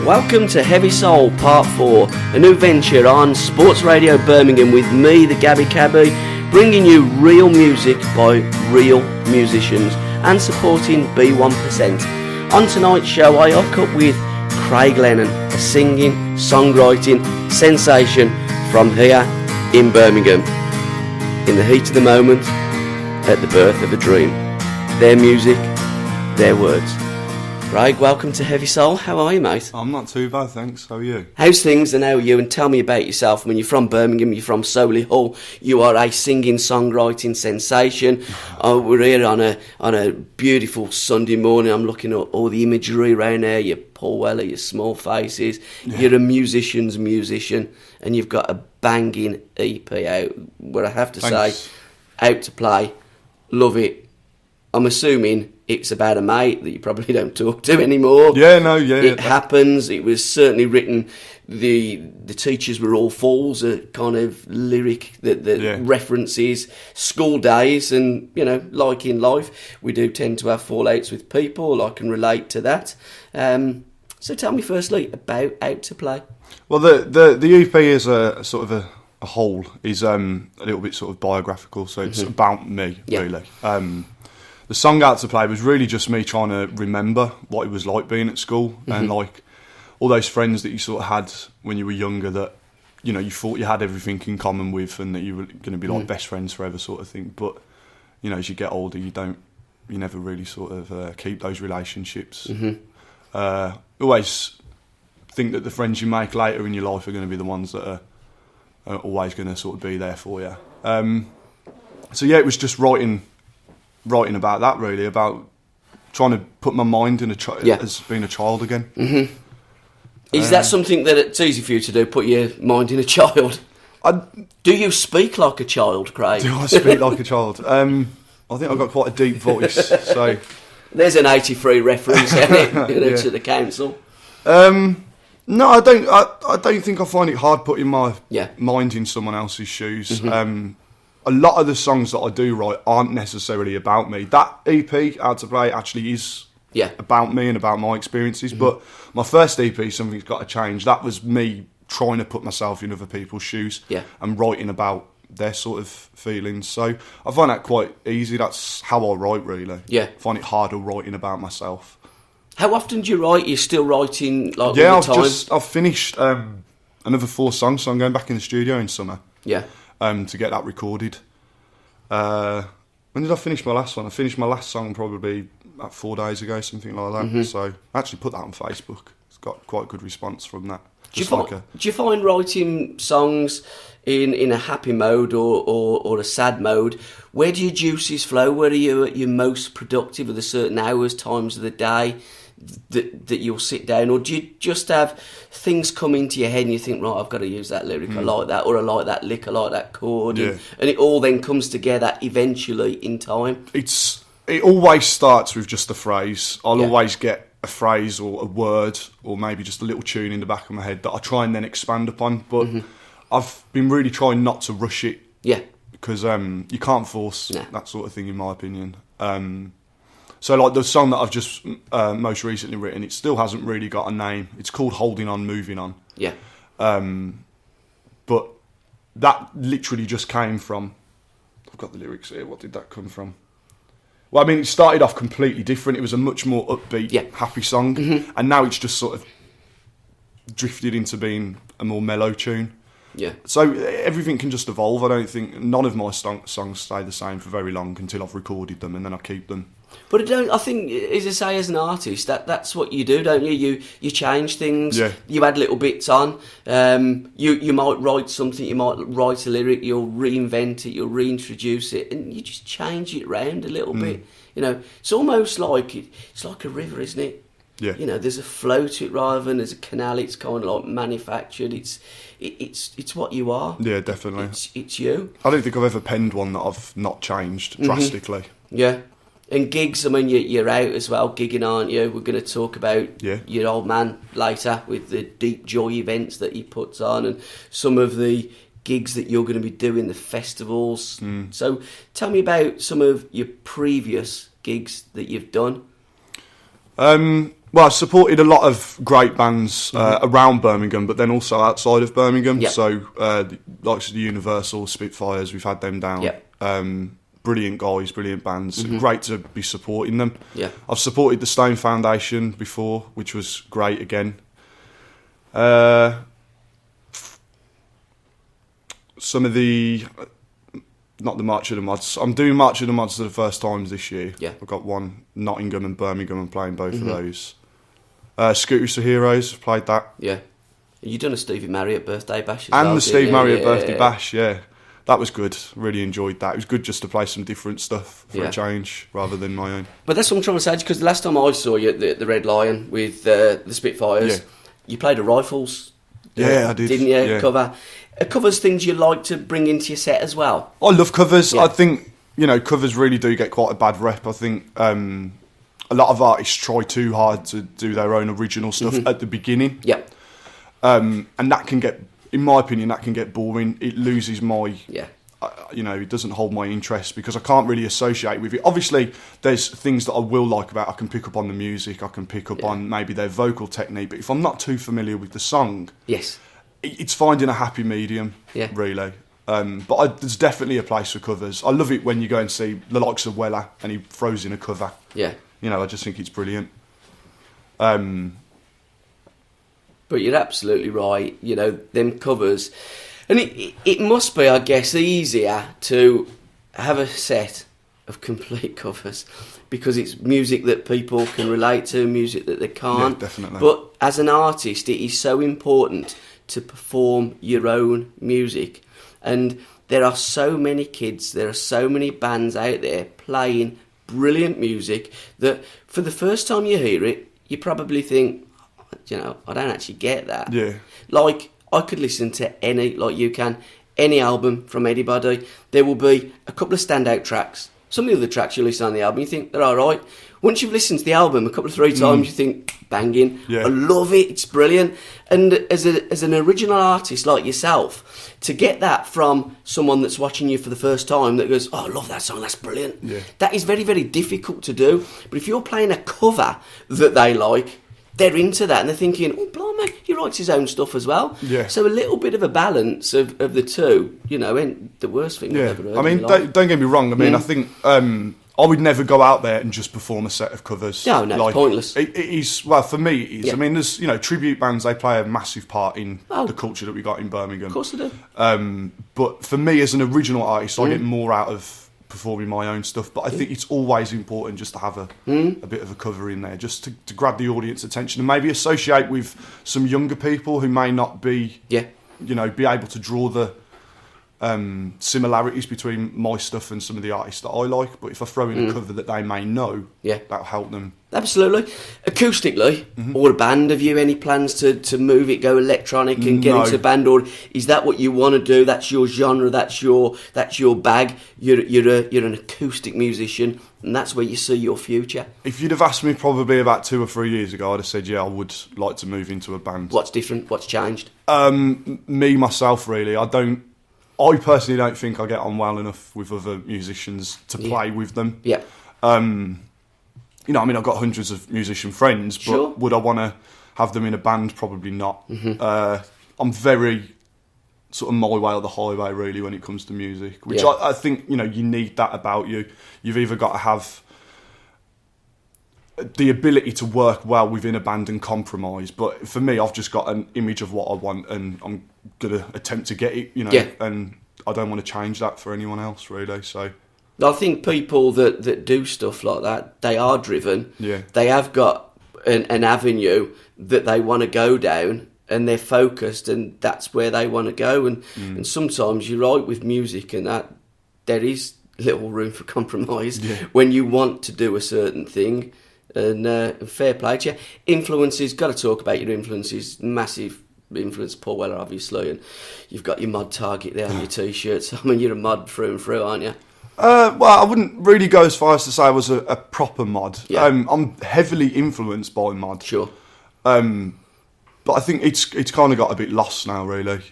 Welcome to Heavy Soul Part 4, a new venture on Sports Radio Birmingham with me, the Gabbie, bringing you real music by real musicians and supporting B1%. On tonight's show I hook up with Craig Lennon, a singing, songwriting sensation from here in Birmingham. In the heat of the moment, at the birth of a dream. Their music, their words. Craig, welcome to Heavy Soul. How are you, mate? I'm not too bad, thanks. How are you? How's things and how are you? And tell me about yourself. I mean, you're from Birmingham, you're from Solihull. You are a singing, songwriting sensation. We're here on a beautiful Sunday morning. I'm looking at all the imagery around there. Your Paul Weller, your Small Faces. Yeah. You're a musician's musician, and you've got a banging EP out. What I have to say, out to play. Love it. I'm assuming it's about a mate that you probably don't talk to anymore. It happens. It was certainly written. The teachers were all fools. A kind of lyric that references school days, and like in life, we do tend to have fallouts with people. I can relate to that. So tell me firstly about Out to Play. Well, the EP is a sort of a whole is a little bit sort of biographical, so it's about me really. The song Out to Play was really just me trying to remember what it was like being at school and like all those friends that you sort of had when you were younger that you thought you had everything in common with and that you were going to be like best friends forever sort of thing. But as you get older, you never really sort of keep those relationships. Always think that the friends you make later in your life are going to be the ones that are always going to sort of be there for you. So it was just writing about that really, about trying to put my mind in as being a child again. Is that something that it's easy for you to do, put your mind in a child? Do you speak like a child, Craig? Do I speak like a child? I think I've got quite a deep voice. So there's an 83 reference to the council. No, I don't. I don't think I find it hard putting my mind in someone else's shoes. A lot of the songs that I do write aren't necessarily about me. That EP, Out to Play, actually is about me and about my experiences. But my first EP, Something's Got to Change, that was me trying to put myself in other people's shoes and writing about their sort of feelings. So I find that quite easy. That's how I write, really. I find it harder writing about myself. How often do you write? You're still writing all the time? I've finished another 4 songs, so I'm going back in the studio in summer. To get that recorded. When did I finish my last one? I finished my last song probably about 4 days ago, something like that. So I actually put that on Facebook. It's got quite a good response from that. Do you find writing songs in a happy mode or a sad mode? Where do your juices flow? Where are you at your most productive? Are there certain hours, times of the day that you'll sit down, or do you just have things come into your head and you think, right, I've got to use that lyric, I like that, or I like that lick, I like that chord, and it all then comes together eventually in time? It always starts with just a phrase. I'll always get a phrase or a word or maybe just a little tune in the back of my head that I try and then expand upon, but I've been really trying not to rush it because you can't force that sort of thing, in my opinion. So like the song that I've just most recently written, it still hasn't really got a name. It's called Holding On, Moving On. But that literally just came from... I've got the lyrics here. What did that come from? Well, I mean, it started off completely different. It was a much more upbeat, happy song. And now it's just sort of drifted into being a more mellow tune. So everything can just evolve. I don't think... None of my songs stay the same for very long until I've recorded them and then I keep them. But I think, as I say, as an artist, that's what you do, don't you? You change things. You add little bits on. You might write something. You might write a lyric. You'll reinvent it. You'll reintroduce it, and you just change it around a little bit. It's almost like it's like a river, isn't it? There's a flow to it rather than there's a canal. It's kind of like manufactured. It's what you are. Yeah, definitely. It's you. I don't think I've ever penned one that I've not changed drastically. And gigs, I mean, you're out as well, gigging, aren't you? We're going to talk about your old man later with the Deep Joy events that he puts on and some of the gigs that you're going to be doing, the festivals. So tell me about some of your previous gigs that you've done. Well, I've supported a lot of great bands around Birmingham, but then also outside of Birmingham. Yep. So, the likes of the Universal, Spitfires, we've had them down. Yep. Brilliant guys, brilliant bands. Great to be supporting them. Yeah. I've supported the Stone Foundation before, which was great again. Some of the... Not the March of the Mods. I'm doing March of the Mods for the first time this year. Yeah. I've got one, Nottingham and Birmingham. I'm playing both of those. Scooters for Heroes, I've played that. Yeah. You done a Stevie Marriott birthday bash as And well, the Steve Marriott birthday yeah. bash, yeah. That was good. Really enjoyed that. It was good just to play some different stuff for Yeah. a change rather than my own. But that's what I'm trying to say, because the last time I saw you at the Red Lion with the Spitfires, Yeah. you played a Rifles. Yeah, I did. Didn't you? Yeah. Cover. Are covers things you like to bring into your set as well? I love covers. Yeah. I think, covers really do get quite a bad rep. I think a lot of artists try too hard to do their own original stuff at the beginning. Yeah. And that can get, in my opinion, that can get boring. It loses my... Yeah. It doesn't hold my interest because I can't really associate with it. Obviously, there's things that I will like about. I can pick up on the music. I can pick up on maybe their vocal technique. But if I'm not too familiar with the song, Yes. it's finding a happy medium, really. There's definitely a place for covers. I love it when you go and see the likes of Weller and he throws in a cover. Yeah. I just think it's brilliant. But you're absolutely right. Them covers. And it must be, I guess, easier to have a set of complete covers because it's music that people can relate to, music that they can't. Yeah, definitely. But as an artist, it is so important to perform your own music. And there are so many kids, there are so many bands out there playing brilliant music that for the first time you hear it, you probably think, I don't actually get that. Yeah. Like, I could listen to any album from anybody. There will be a couple of standout tracks. Some of the other tracks you listen on the album, you think they're all right. Once you've listened to the album a couple of 3 times, you think, banging. Yeah. I love it. It's brilliant. And as an original artist like yourself, to get that from someone that's watching you for the first time that goes, oh, I love that song, that's brilliant. Yeah. That is very, very difficult to do. But if you're playing a cover that they like, they're into that and they're thinking, oh, blimey, he writes his own stuff as well. Yeah. So a little bit of a balance of the two, ain't the worst thing I've ever heard. I mean, don't get me wrong. I mean, I think I would never go out there and just perform a set of covers. No, it's pointless. It is, well, for me, it is. Yeah. I mean, there's, tribute bands, they play a massive part in the culture that we got in Birmingham. Of course they do. But for me, as an original artist, I get more out of performing my own stuff. But I think it's always important just to have a bit of a cover in there, just to grab the audience attention and maybe associate with some younger people who may not be, be able to draw the similarities between my stuff and some of the artists that I like. But if I throw in a cover that they may know, that'll help them. Absolutely. Acoustically, or a band, have you any plans to move it, go electronic and get into a band, or is that what you want to do? That's your genre, that's your bag. You're an acoustic musician, and that's where you see your future. If you'd have asked me probably about 2 or 3 years ago, I'd have said, I would like to move into a band. What's different? What's changed? Me, myself, really. I personally don't think I get on well enough with other musicians to play with them. Yeah. I've got hundreds of musician friends, but would I want to have them in a band? Probably not. I'm very sort of my way or the highway, really, when it comes to music, which I think, you need that about you. You've either got to have the ability to work well within a band and compromise, but for me, I've just got an image of what I want and I'm going to attempt to get it, and I don't want to change that for anyone else, really, so... I think people that do stuff like that, they are driven. Yeah. They have got an avenue that they want to go down and they're focused and that's where they want to go. And sometimes you're right with music and that there is little room for compromise when you want to do a certain thing. And fair play to you. Influences, got to talk about your influences. Massive influence, Paul Weller, obviously. And you've got your mod target there on your T-shirts. I mean, you're a mod through and through, aren't you? Well, I wouldn't really go as far as to say I was a proper mod. Yeah. I'm heavily influenced by mod. Sure. But I think it's kind of got a bit lost now, really.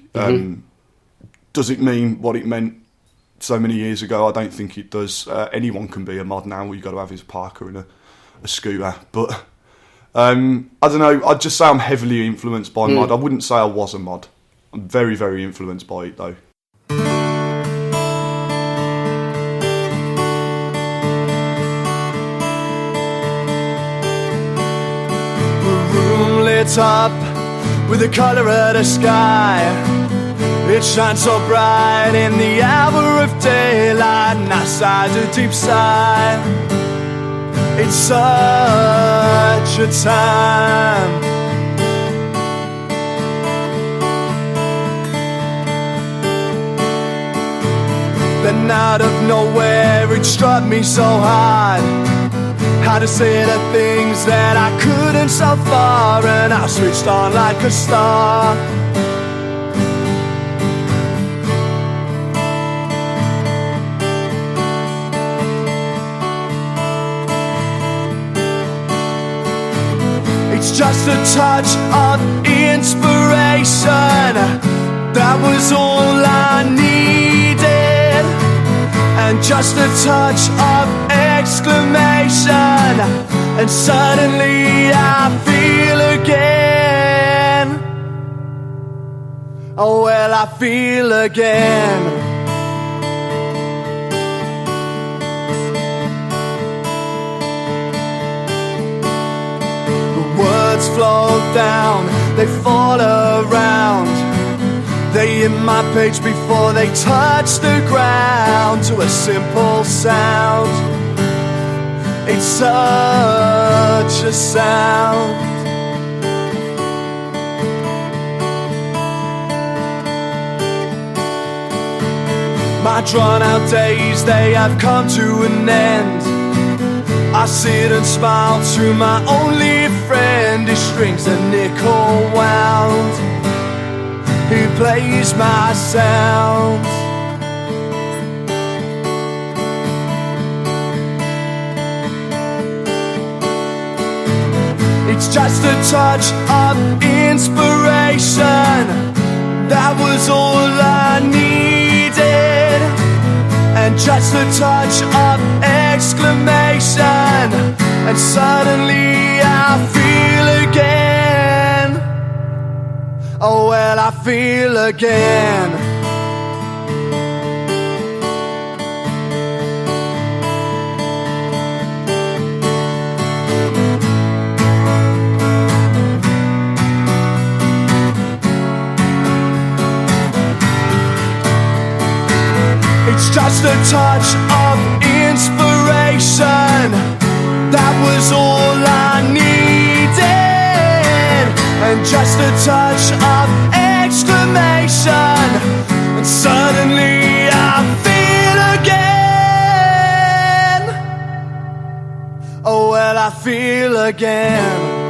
Does it mean what it meant so many years ago? I don't think it does. Anyone can be a mod now. You've got to have his Parker and a scooter. But I don't know. I'd just say I'm heavily influenced by mod. I wouldn't say I was a mod. I'm very, very influenced by it though. Lit up with the colour of the sky. It shines so bright in the hour of daylight, and I sighed a deep sigh. It's such a time. Then out of nowhere it struck me so hard, how to say the things that I couldn't so far, and I switched on like a star. It's just a touch of inspiration, that was all I needed. And just a touch of exclamation, and suddenly I feel again. Oh well, I feel again. The words flow down, they fall around. They hit my page before they touch the ground, to a simple sound. It's such a sound. My drawn out days, they have come to an end. I sit and smile to my only friend. His strings are nickel wound, he plays my sounds. It's just a touch of inspiration, that was all I needed. And just a touch of exclamation, and suddenly I feel again. Oh well, I feel again. It's just a touch of inspiration, that was all I needed. And just a touch of exclamation, and suddenly I feel again. Oh well, I feel again.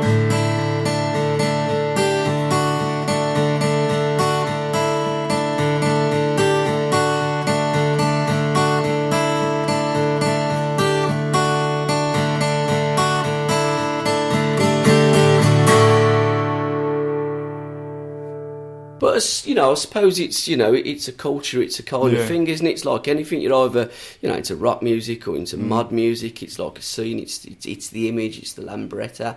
But, you know, I suppose it's, you know, it's a culture, it's a kind of thing, isn't it? It's like anything. You're either, you know, into rock music or into mod music. It's like a scene. It's the image. It's the Lambretta.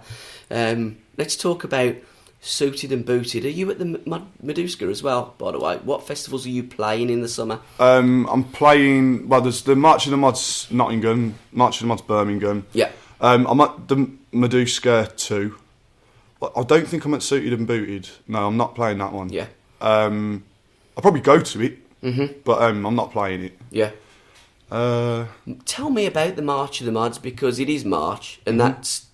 Let's talk about Suited and Booted. Are you at the Meduska as well, by the way? What festivals are you playing in the summer? I'm playing, well, there's the March of the Mods Nottingham, March of the Mods Birmingham. Yeah. I'm at the Meduska too. I don't think I'm at Suited and Booted. No, I'm not playing that one. Yeah. I'll probably go to it, but I'm not playing it. Yeah. Tell me about the March of the Mods, because it is March, and it's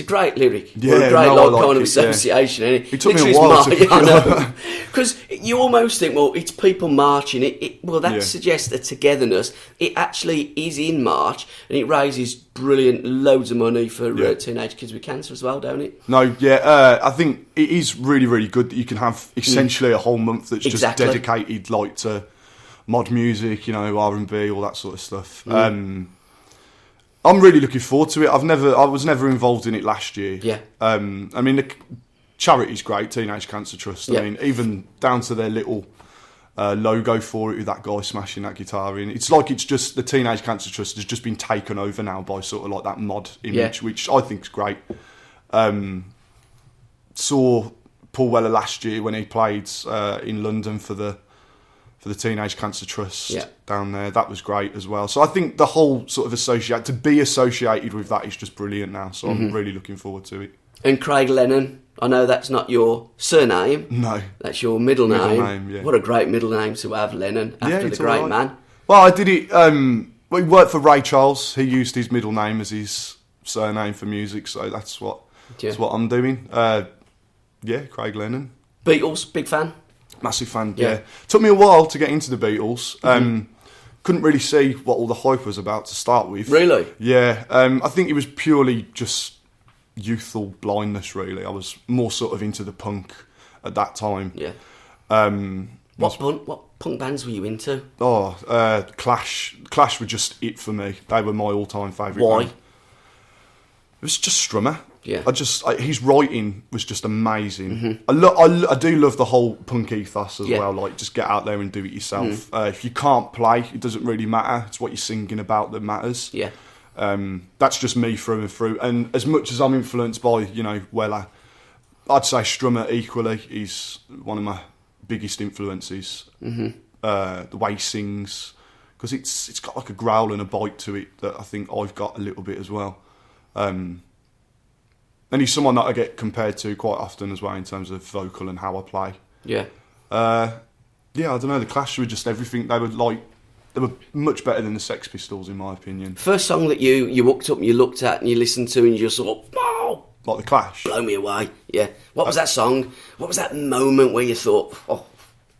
a great lyric. Yeah, or a great like kind of it, association. Yeah. It took me a while to I know. Because you almost think, well, it's people marching. That suggests a togetherness. It actually is in March, and it raises brilliant loads of money for teenage kids with cancer as well, don't it? No, I think it is really, really good that you can have essentially a whole month that's just dedicated like to mod music, you know, R&B, all that sort of stuff. I'm really looking forward to it. I was never involved in it last year. Yeah. I mean, the charity's great, Teenage Cancer Trust. I mean, even down to their little logo for it with that guy smashing that guitar in. It's like it's just the Teenage Cancer Trust has just been taken over now by sort of like that mod image, which I think is great. Saw Paul Weller last year when he played in London for the Teenage Cancer Trust down there. That was great as well. So I think the whole sort of to be associated with that is just brilliant now. So I'm really looking forward to it. And Craig Lennon, I know that's not your surname. No. That's your middle name. Yeah. What a great middle name to have, Lennon, after the great man. Well, I did it. We worked for Ray Charles. He used his middle name as his surname for music, so that's what I'm doing. Craig Lennon. Beatles, big fan? Massive fan, yeah. Took me a while to get into the Beatles. Couldn't really see what all the hype was about to start with. Really? Yeah. I think it was purely just youthful blindness, really. I was more sort of into the punk at that time. Yeah. What punk bands were you into? Clash. Clash were just it for me. They were my all-time favourite. Why? Band. It was just Strummer. Yeah. His writing was just amazing. I do love the whole punk ethos as well. Like, just get out there and do it yourself. If you can't play, it doesn't really matter. It's what you're singing about that matters. Yeah. That's just me through and through. And as much as I'm influenced by, Weller, I'd say Strummer equally is one of my biggest influences. The way he sings, because it's got like a growl and a bite to it that I think I've got a little bit as well. And he's someone that I get compared to quite often as well in terms of vocal and how I play. Yeah. I don't know. The Clash were just everything. They were much better than the Sex Pistols, in my opinion. First song that you walked up and you looked at and you listened to and you just thought, wow, like the Clash. Blow me away. Yeah. What was that song? What was that moment where you thought, oh,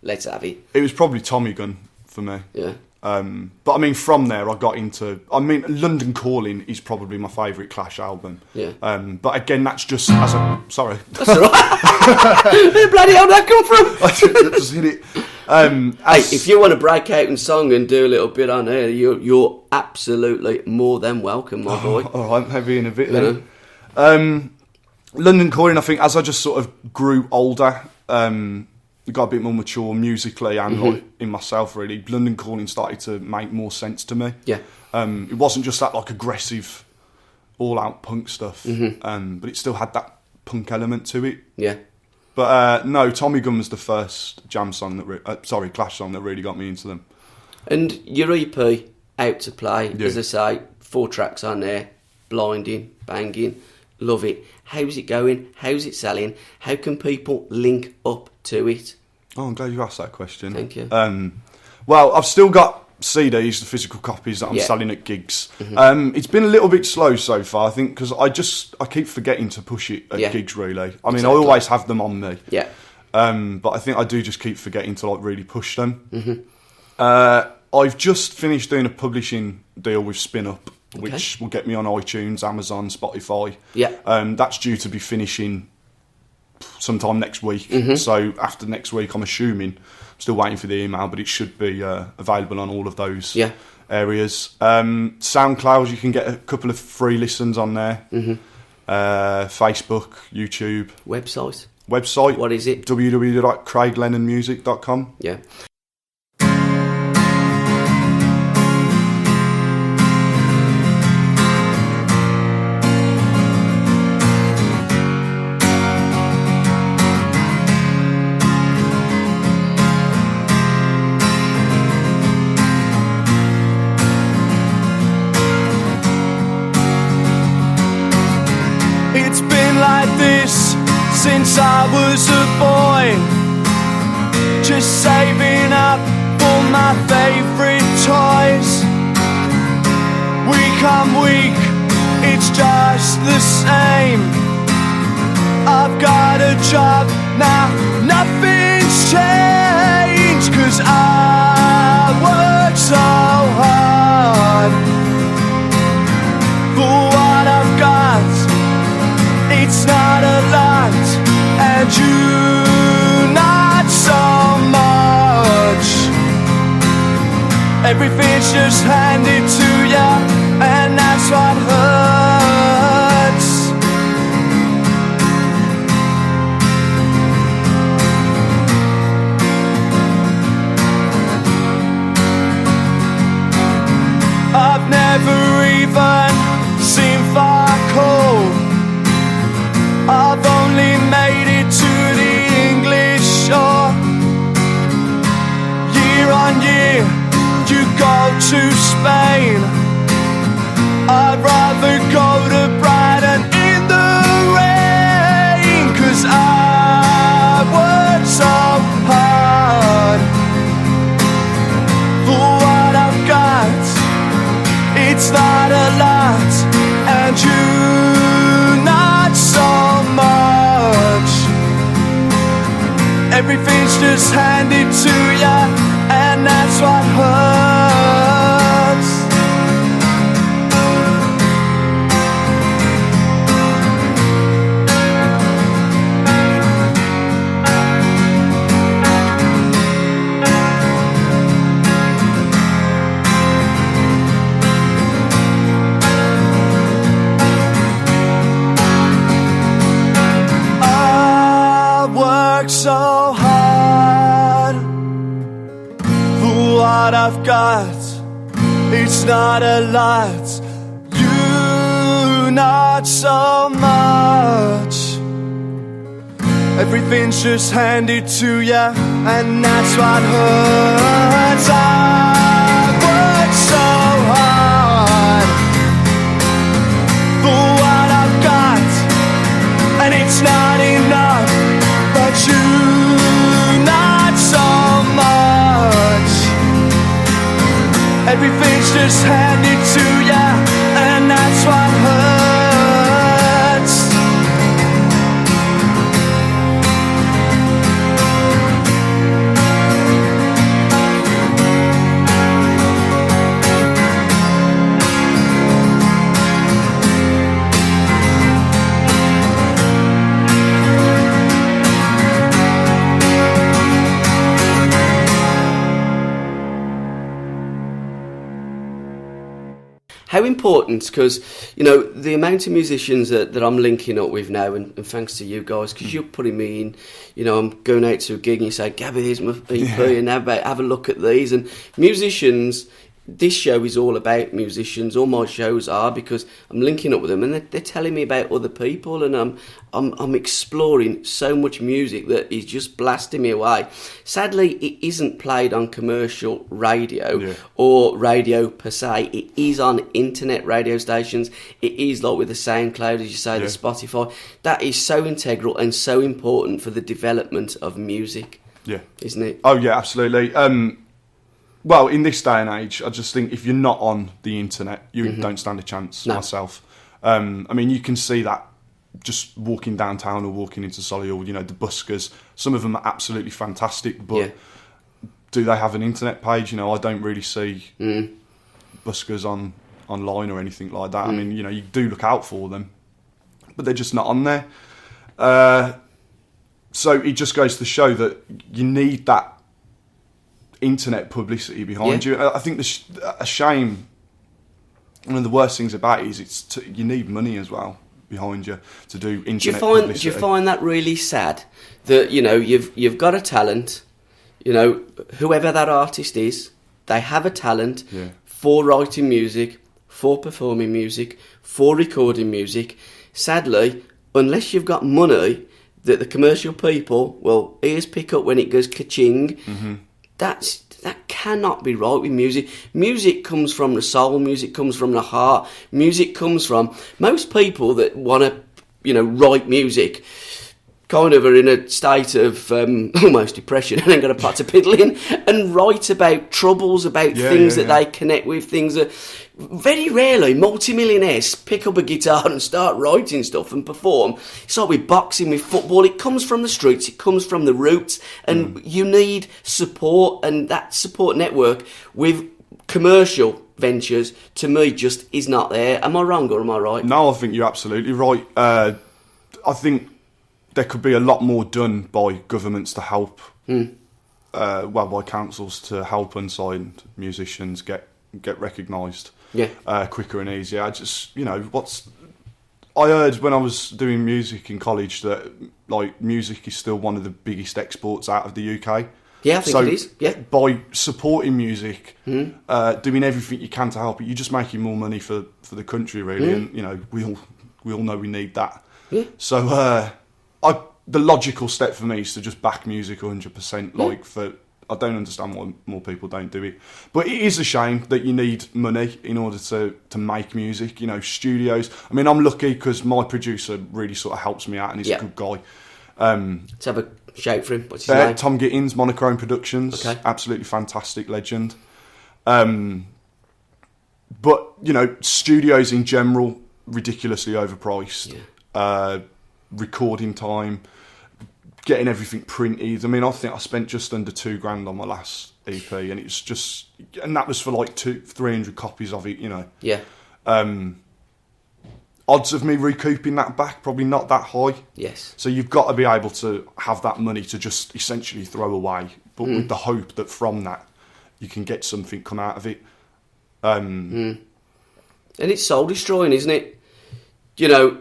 let's have it? It was probably Tommy Gun for me. Yeah. But I mean, from there I got into. London Calling is probably my favourite Clash album. Yeah. But again, that's just sorry. That's all right. Where bloody hell did that come from? I just hit it. Hey, if you want to break out in song and do a little bit on here, you're absolutely more than welcome, my boy. All right, maybe in a bit then. London Calling, I think, as I just sort of grew older, got a bit more mature musically and like in myself, really. London Calling started to make more sense to me. Yeah. It wasn't just that like aggressive, all-out punk stuff, but it still had that punk element to it. Yeah. But no, Tommy Gun was the first Clash song that really got me into them. And your EP, Out to Play, as I say, 4 tracks on there, blinding, banging, love it. How's it going? How's it selling? How can people link up to it? Oh, I'm glad you asked that question. Thank you. Well, I've still got CDs, the physical copies that I'm selling at gigs. It's been a little bit slow so far, I think, because I keep forgetting to push it at gigs, really. I mean, I always have them on me. Yeah. But I think I do just keep forgetting to like really push them. I've just finished doing a publishing deal with Spin Up, which will get me on iTunes, Amazon, Spotify. Yeah. That's due to be finishing sometime next week. So after next week, I'm assuming, I'm still waiting for the email, but it should be available on all of those areas. SoundCloud, you can get a couple of free listens on there. Facebook, YouTube. Website. What is it? www.craiglennonmusic.com. Yeah. Since I was a boy, just saving up for my favourite toys. Week on week, it's just the same. I've got a job now, nothing's changed, 'cause I work so hard for what I've got. It's not a lot, and you not so much. Everything's just handed to ya, and that's what hurts. I've never even seen fire cold. Everything's just handed to ya, and that's what hurts. So hard for what I've got. It's not a lot. You not so much. Everything's just handed to ya, and that's what hurts. I work so hard for what I've got, and it's not enough. But you, not so much. Everything's just handed to ya, and that's what hurts. How important, because, you know, the amount of musicians that I'm linking up with now, and thanks to you guys, because you're putting me in, you know, I'm going out to a gig and you say, Gabbie, here's my EP, and have a look at these. And musicians, this show is all about musicians, all my shows are, because I'm linking up with them and they're telling me about other people, and I'm exploring so much music that is just blasting me away. Sadly, it isn't played on commercial radio or radio per se. It is on internet radio stations. It is like with the SoundCloud, as you say, the Spotify. That is so integral and so important for the development of music. Yeah. Isn't it? Oh, yeah, absolutely. Well, in this day and age, I just think if you're not on the internet, you don't stand a chance. Myself. I mean, you can see that just walking downtown or walking into Solihull, you know, the buskers, some of them are absolutely fantastic, but do they have an internet page? You know, I don't really see buskers online or anything like that. I mean, you know, you do look out for them, but they're just not on there. So it just goes to show that you need that internet publicity behind you. I think a shame, one of the worst things about it is you need money as well behind you to do internet publicity. Do you find that really sad? That, you know, you've got a talent, you know, whoever that artist is, they have a talent for writing music, for performing music, for recording music. Sadly, unless you've got money that the commercial people will ears pick up when it goes ka-ching, that cannot be right with music. Music comes from the soul. Music comes from the heart. Music comes from most people that want to, you know, write music. Kind of are in a state of almost depression and ain't got a pot to piddle in, and write about troubles, about things that they connect with, things that very rarely multimillionaires pick up a guitar and start writing stuff and perform. It's like with boxing, with football. It comes from the streets, it comes from the roots, and you need support, and that support network with commercial ventures, to me, just is not there. Am I wrong or am I right? No, I think you're absolutely right. I think there could be a lot more done by governments to help, by councils to help unsigned musicians get recognised quicker and easier. I just, you know, I heard when I was doing music in college that, like, music is still one of the biggest exports out of the UK. Yeah, I think it is. Yeah. By supporting music, doing everything you can to help it, you're just making more money for the country, really. And, you know, we all know we need that. Yeah. So, the logical step for me is to just back music 100%. Like, I don't understand why more people don't do it, but it is a shame that you need money in order to make music. You know, studios. I mean, I'm lucky because my producer really sort of helps me out, and he's a good guy. Let's have a shout for him. What's his name? Tom Gittins, Monochrome Productions. Okay. Absolutely fantastic legend. But, you know, studios in general, ridiculously overpriced. Recording time, getting everything printed. I mean, I think I spent just under £2,000 on my last EP, and that was for like 300 copies of it, you know. Yeah. Odds of me recouping that back, probably not that high. Yes. So you've got to be able to have that money to just essentially throw away, but with the hope that from that you can get something come out of it. And it's soul destroying, isn't it? You know,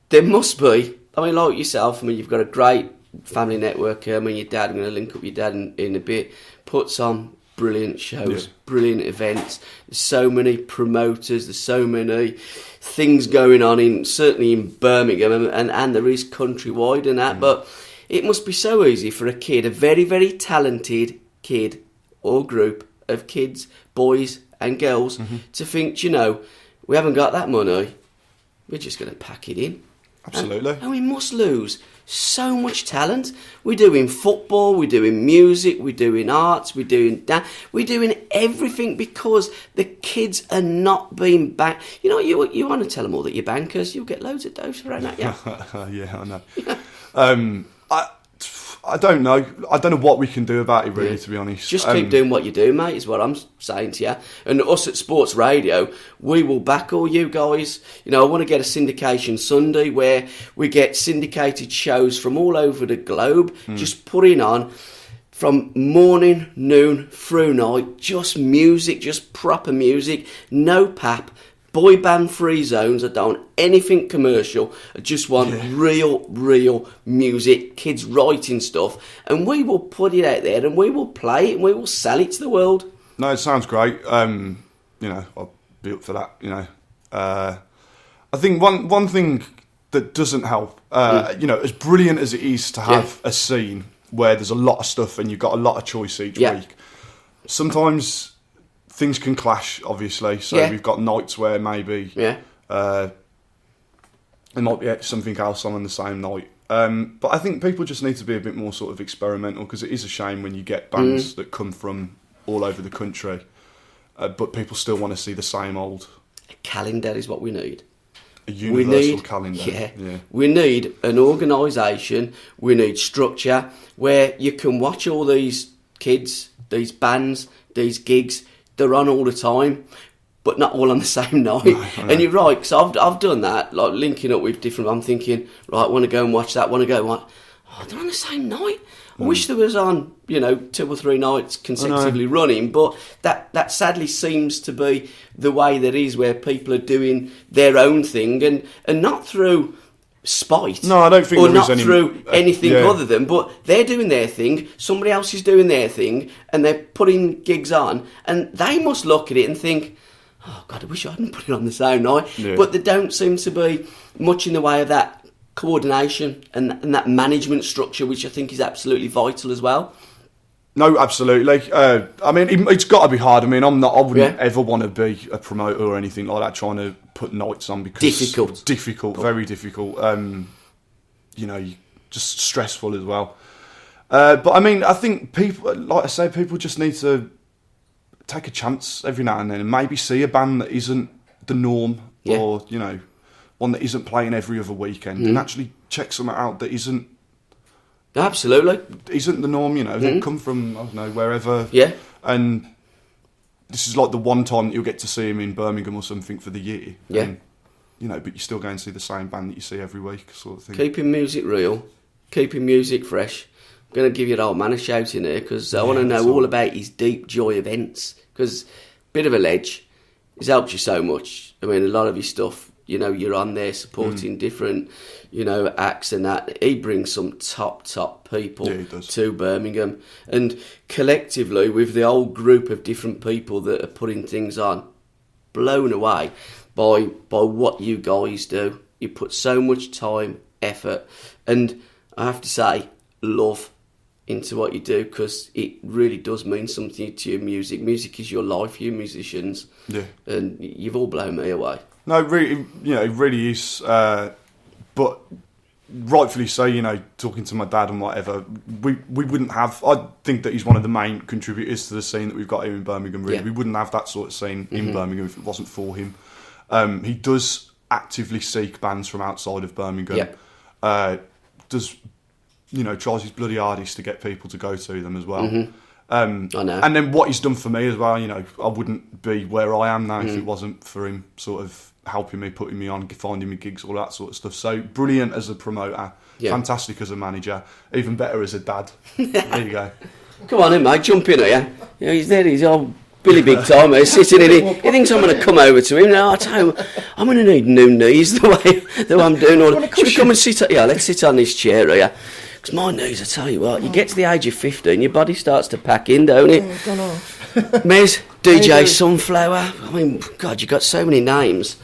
there must be. I mean, like yourself. I mean, you've got a great family network. I mean, your dad. I'm going to link up with your dad in a bit. Puts on brilliant shows, brilliant events. There's so many promoters. There's so many things going on certainly in Birmingham, and there is countrywide and that. But it must be so easy for a kid, a very, very talented kid or group of kids, boys and girls, to think, you know, we haven't got that money, we're just going to pack it in. Absolutely. And we must lose so much talent. We're doing football, we're doing music, we're doing arts, we're doing dance, we're doing everything because the kids are not being banked. You know, you want to tell them all that you're bankers, you'll get loads of dough around that, yeah. Yeah, I know. I don't know. I don't know what we can do about it, really, to be honest. Just keep doing what you do, mate, is what I'm saying to you. And us at Sports Radio, we will back all you guys. You know, I want to get a syndication Sunday where we get syndicated shows from all over the globe, just putting on from morning, noon, through night, just music, just proper music, no pap. Boy band free zones. I don't want anything commercial. I just want real music, kids writing stuff, and we will put it out there and we will play it and we will sell it to the world. No, it sounds great. You know, I'll be up for that. You know, I think one thing that doesn't help, you know, as brilliant as it is to have a scene where there's a lot of stuff and you've got a lot of choice each week, sometimes things can clash, obviously. So we've got nights where maybe there might be something else on the same night. But I think people just need to be a bit more sort of experimental, because it is a shame when you get bands that come from all over the country, but people still want to see the same old. A calendar is what we need. A universal calendar. Yeah. We need an organisation, we need structure where you can watch all these kids, these bands, these gigs. They're on all the time, but not all on the same night. No. And you're right, because I've done that, like linking up with different. I'm thinking, right, I want to go and watch that. Want to go, what? Oh, they're on the same night. I wish there was on, you know, 2 or 3 nights consecutively running. But that sadly seems to be the way that is, where people are doing their own thing and not through spite. No, I don't think or there not is any, through anything other than, but they're doing their thing, somebody else is doing their thing, and they're putting gigs on, and they must look at it and think, oh God, I wish I hadn't put it on the same night. But there don't seem to be much in the way of that coordination and that management structure, which I think is absolutely vital as well. No, absolutely. I mean, it's got to be hard. I mean, I wouldn't ever want to be a promoter or anything like that, trying to put nights on, because difficult, very difficult. You know, just stressful as well. But I mean, I think people, like I say, people just need to take a chance every now and then, and maybe see a band that isn't the norm, or you know, one that isn't playing every other weekend, and actually check something out that isn't. Absolutely. Isn't the norm, you know. They come from, I don't know, wherever. Yeah. And this is like the one time that you'll get to see him in Birmingham or something for the year. Yeah. And, you know, but you still go and see the same band that you see every week, sort of thing. Keeping music real, keeping music fresh. I'm going to give your old man a shout in here, because I want to know all about his Deep Joy events, because bit of a ledge, it's helped you so much. I mean, a lot of his stuff, you know, you're on there supporting different, you know, acts and that. He brings some top people to Birmingham. And collectively, with the whole group of different people that are putting things on, blown away by what you guys do. You put so much time, effort, and I have to say, love into what you do, because it really does mean something to your music. Music is your life, you musicians. Yeah. And you've all blown me away. No, really, you know, it really is. But rightfully so, you know, talking to my dad and whatever, we wouldn't have. I think that he's one of the main contributors to the scene that we've got here in Birmingham. Really, we wouldn't have that sort of scene in Birmingham if it wasn't for him. He does actively seek bands from outside of Birmingham. Does tries his bloody hardest to get people to go to them as well. Mm-hmm. I know. And then what he's done for me as well, I wouldn't be where I am now if it wasn't for him sort of helping me, putting me on, finding me gigs, all that sort of stuff. So brilliant as a promoter, fantastic as a manager, even better as a dad. There you go. Come on in, mate, jump in here. He's there, he's all Billy Big Time, sitting in here. He thinks I'm going to come over to him. No, I tell you, I'm going to need new knees the way I'm doing all. Should we come and sit? Let's sit on this chair here. Because my knees, I tell you what, you get to the age of 50 and your body starts to pack in, don't it? Mez, DJ Sunflower. I mean, God, you've got so many names.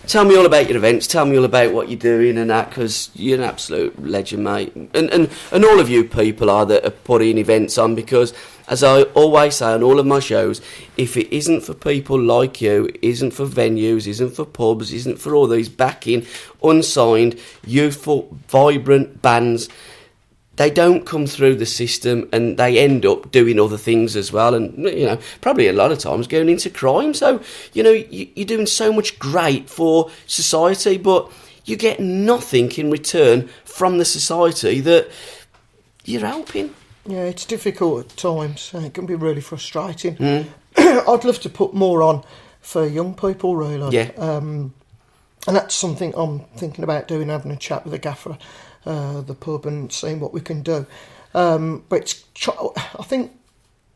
Tell me all about your events. Tell me all about what you're doing and that, because you're an absolute legend, mate. And all of you people that are putting events on, because, as I always say on all of my shows, if it isn't for people like you, isn't for venues, isn't for pubs, isn't for all these backing, unsigned, youthful, vibrant bands, they don't come through the system and they end up doing other things as well, and probably a lot of times going into crime. So you're doing so much great for society, but you get nothing in return from the society that you're helping. Yeah, it's difficult at times, and it can be really frustrating. I'd love to put more on for young people, really. Yeah. And that's something I'm thinking about doing, having a chat with the gaffer, the pub, and seeing what we can do. But I think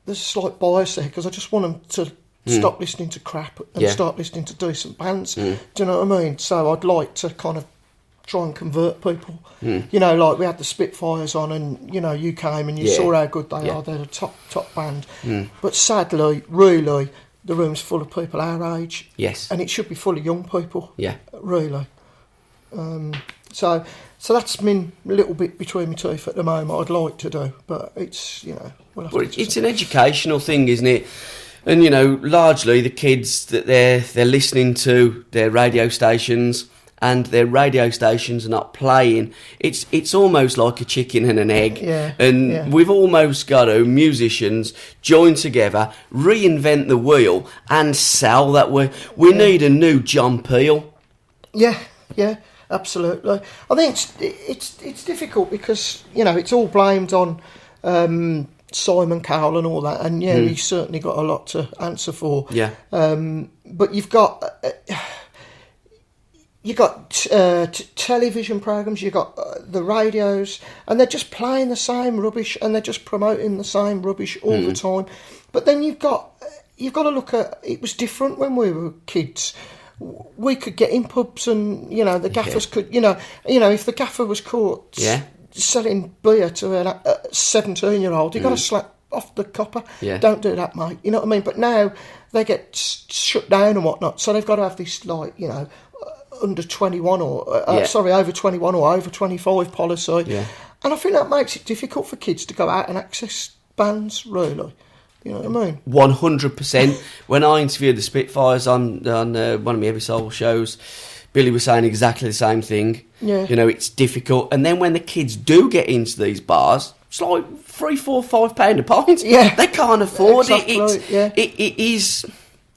there's a slight bias there, because I just want them to stop listening to crap and start listening to decent bands. Do you know what I mean? So I'd like to kind of try and convert people. Like we had the Spitfires on, and you came and you saw how good they are. They're a top band. But sadly, really, the room's full of people our age. Yes. And it should be full of young people. Yeah. Really. So that's been a little bit between my teeth at the moment. I'd like to do, but it's it's an educational thing, isn't it? And largely the kids that they're listening to their radio stations, and their radio stations are not playing. It's almost like a chicken and an egg. We've almost got to, musicians, join together, reinvent the wheel and sell that. We need a new John Peel. Yeah, absolutely. I think it's difficult because it's all blamed on Simon Cowell and all that, and he's certainly got a lot to answer for. Yeah. But you've got television programs, you've got the radios, and they're just playing the same rubbish, and they're just promoting the same rubbish all the time. But then you've got to look at, it was different when we were kids. We could get in pubs, and the gaffers could, if the gaffer was caught selling beer to a 17-year-old, you got to slap off the copper. Don't do that, mate. You know what I mean? But now they get shut down and whatnot, so they've got to have this under 21 or over 21 or over 25 policy. And I think that makes it difficult for kids to go out and access bands, really. You know what I mean? 100%. When I interviewed the Spitfires on one of my Every Soul shows, Billy was saying exactly the same thing. Yeah. It's difficult. And then when the kids do get into these bars, it's like £3, £4, £5 a pint. Yeah. They can't afford it. It is.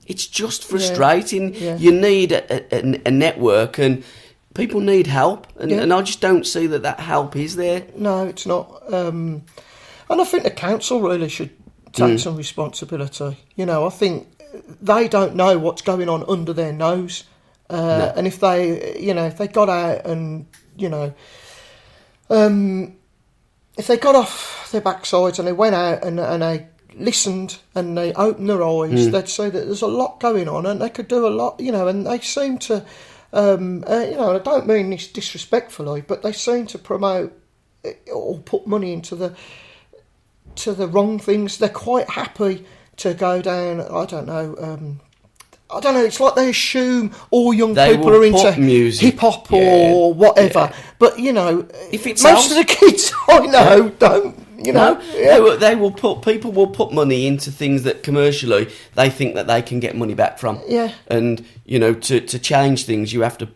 It's just frustrating. You need a network, and people need help, and I just don't see that help is there. No, it's not. And I think the council really should take some responsibility. I think they don't know what's going on under their nose, and if they got out and if they got off their backsides and they went out and they listened and they opened their eyes, they'd see that there's a lot going on, and they could do a lot, and they seem to, I don't mean this disrespectfully, but they seem to promote or put money into the wrong things. They're quite happy to go down, I don't know, it's like they assume all young people are into music, hip-hop or whatever, but, if it's most of the kids I know don't. They will people will put money into things that commercially they think that they can get money back from. And to change things, you have to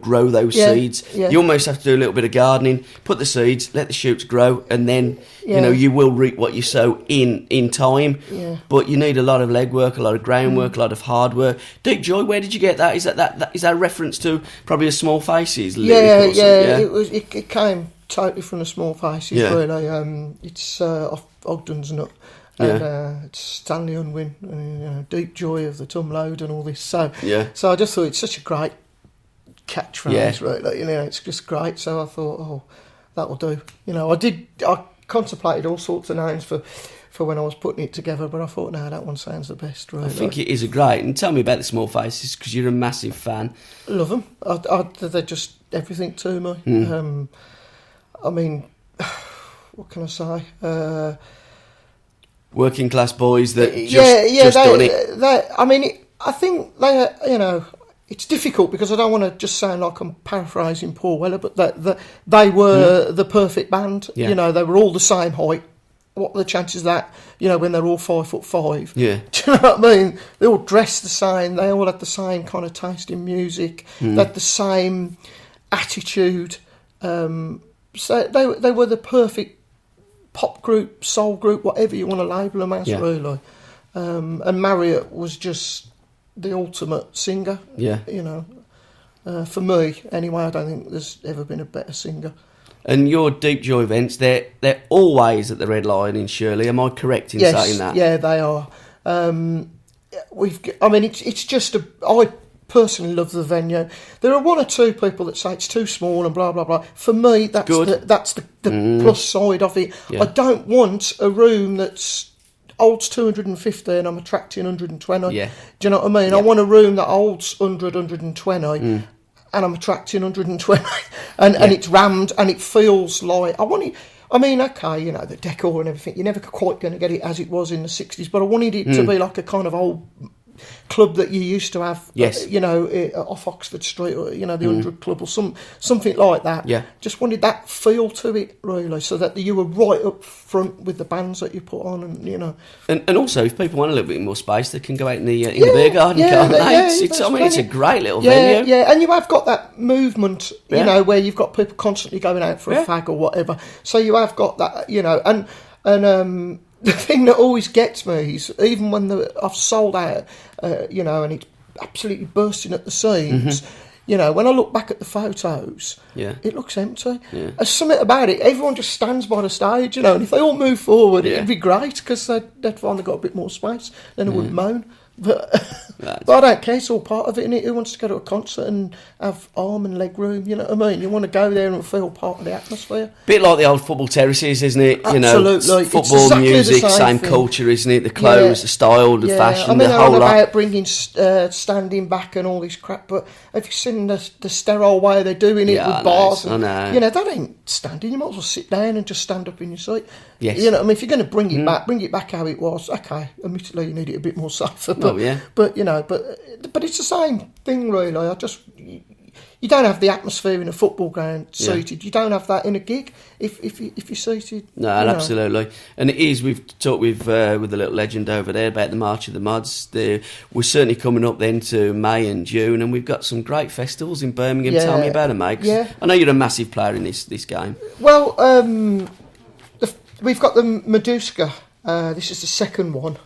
grow those seeds. You almost have to do a little bit of gardening, put the seeds, let the shoots grow, and then you will reap what you sow in time. But you need a lot of legwork, a lot of groundwork, a lot of hard work. Deep Joy, where did you get that? Is that a reference to probably a Small Faces lyric? It came totally from the Small Faces, Yeah. really. It's off Ogden's Nut. And it's Stanley Unwin, and, Deep Joy of the Tumload and all this. So I just thought it's such a great catchphrase, really. It's just great. So I thought, that'll do. I contemplated all sorts of names for when I was putting it together, but I thought, no, that one sounds the best, really. I think it is a great. And tell me about the Small Faces, because you're a massive fan. Love them. They're just everything to me. I mean, what can I say? Working class boys that just done it. I think they, it's difficult because I don't want to just sound like I'm paraphrasing Paul Weller, but they were the perfect band. Yeah. They were all the same height. What are the chances of that, when they're all 5'5"? Yeah. Do you know what I mean? They all dressed the same. They all had the same kind of taste in music. They had the same attitude. So they were the perfect pop group, soul group, whatever you want to label them as, really. And Marriott was just the ultimate singer. Yeah. For me, anyway, I don't think there's ever been a better singer. And your Deep Joy events, they're always at the Red Lion in Shirley. Am I correct in saying that? Yeah, they are. It's just I personally love the venue. There are one or two people that say it's too small and blah blah blah. For me, that's the plus side of it. Yeah. I don't want a room that's holds 250 and I'm attracting 120. Yeah. Do you know what I mean? Yeah. I want a room that holds 120. And I'm attracting 120, and it's rammed, and it feels like I want it. I mean, okay, the decor and everything. You're never quite going to get it as it was in the '60s, but I wanted it to be like a kind of old club that you used to have. Yes. Off Oxford Street, or the 100 Club, or something like that. Yeah. Just wanted that feel to it, really, so that you were right up front with the bands that you put on, and And also, if people want a little bit more space, they can go out in the beer garden, can't they? It's a great little venue. Yeah, and you have got that movement, where you've got people constantly going out for a fag or whatever. So you have got that, and the thing that always gets me is even when I've sold out, and it's absolutely bursting at the seams. When I look back at the photos, it looks empty. Yeah. There's something about it. Everyone just stands by the stage, and if they all move forward, it'd be great because they'd finally got a bit more space. Then it would moan. But I don't care. It's all part of it, innit? Who wants to go to a concert and have arm and leg room? You know what I mean? You want to go there and feel part of the atmosphere. Bit like the old football terraces, isn't it? Absolutely. Football, exactly music, same thing. Culture, isn't it? The clothes, the style, the fashion, they're the whole on lot. about bringing standing back and all this crap, but have you seen the sterile way they're doing it with bars? I know. That ain't standing. You might as well sit down and just stand up in your seat. Yes. If you're going to bring it back how it was. Okay, admittedly you need it a bit more safer. But, but it's the same thing, really. You don't have the atmosphere in a football ground seated. Yeah. You don't have that in a gig if you're seated. No, absolutely. And it is. We've talked with the little legend over there about the March of the Mods. We're certainly coming up then to May and June, and we've got some great festivals in Birmingham. Tell me about them, mate. I know you're a massive player in this game. Well, we've got the Meduska. This is the second one.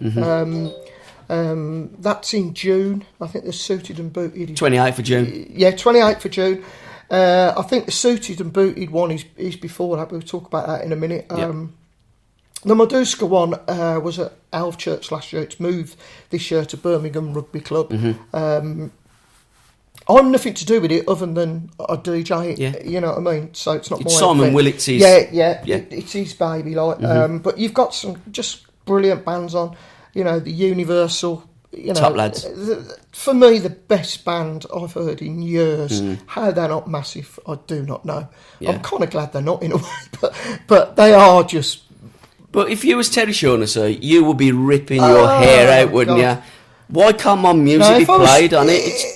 That's in June. I think the Suited and Booted 28th of June. Yeah, 28th of June. I think the Suited and Booted one is before that. We'll talk about that in a minute. The Meduska one was at Alv Church last year. It's moved this year to Birmingham Rugby Club. I'm nothing to do with it other than I DJ it. Yeah. You know what I mean? So it's not my Simon Willett's his... It's his baby, like. But you've got some just brilliant bands on. The Universal, top lads. For me, the best band I've heard in years. How they're not massive, I do not know. Yeah. I'm kind of glad they're not in a way, but they are just. But if you was Terry Shaughnessy, you would be ripping your hair out, wouldn't you? Why can't my music be played on it? It's